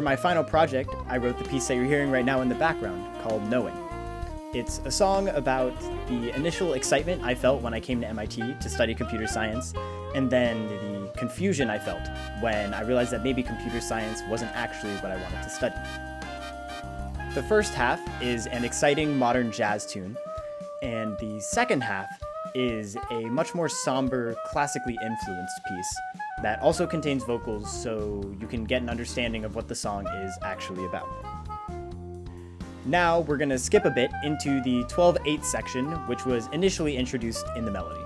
my final project, I wrote the piece that you're hearing right now in the background, called Knowing. It's a song about the initial excitement I felt when I came to MIT to study computer science, and then the confusion I felt when I realized that maybe computer science wasn't actually what I wanted to study. The first half is an exciting modern jazz tune, and the second half is a much more somber, classically influenced piece that also contains vocals so you can get an understanding of what the song is actually about. Now we're going to skip a bit into the 12/8 section, which was initially introduced in the melody.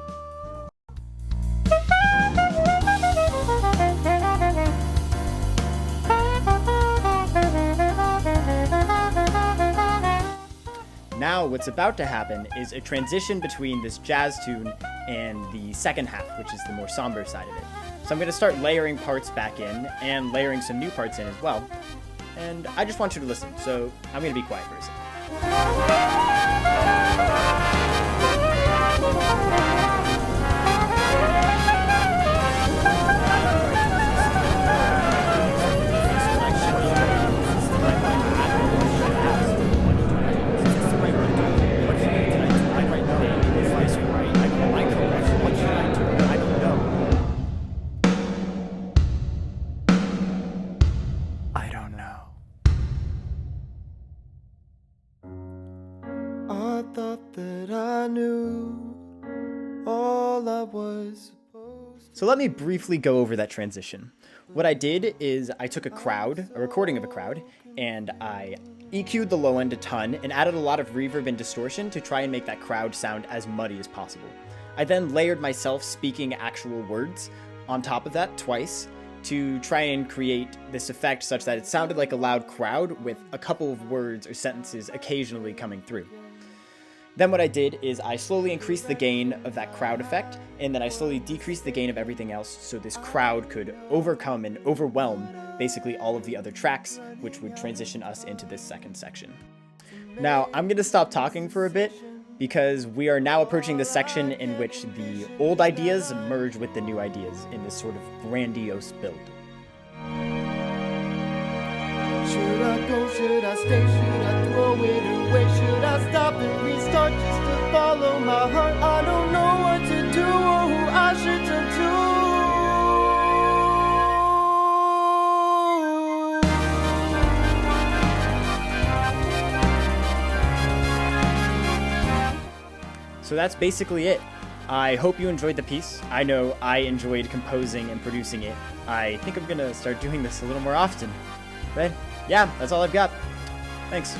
Now what's about to happen is a transition between this jazz tune and the second half, which is the more somber side of it. So I'm going to start layering parts back in and layering some new parts in as well. And I just want you to listen, so I'm going to be quiet for a second. I thought that I knew all I was supposed to. So let me briefly go over that transition. What I did is I took a recording of a crowd, and I EQ'd the low end a ton and added a lot of reverb and distortion to try and make that crowd sound as muddy as possible. I then layered myself speaking actual words on top of that twice to try and create this effect such that it sounded like a loud crowd with a couple of words or sentences occasionally coming through. Then what I did is I slowly increased the gain of that crowd effect, and then I slowly decreased the gain of everything else so this crowd could overcome and overwhelm basically all of the other tracks, which would transition us into this second section. Now, I'm going to stop talking for a bit because we are now approaching the section in which the old ideas merge with the new ideas in this sort of grandiose build. Should I go, should I stay, should I throw it away? Should I stop and restart just to follow my heart? I don't know what to do or who I should turn to. So that's basically it. I hope you enjoyed the piece. I know I enjoyed composing and producing it. I think I'm gonna start doing this a little more often. But yeah, that's all I've got. Thanks.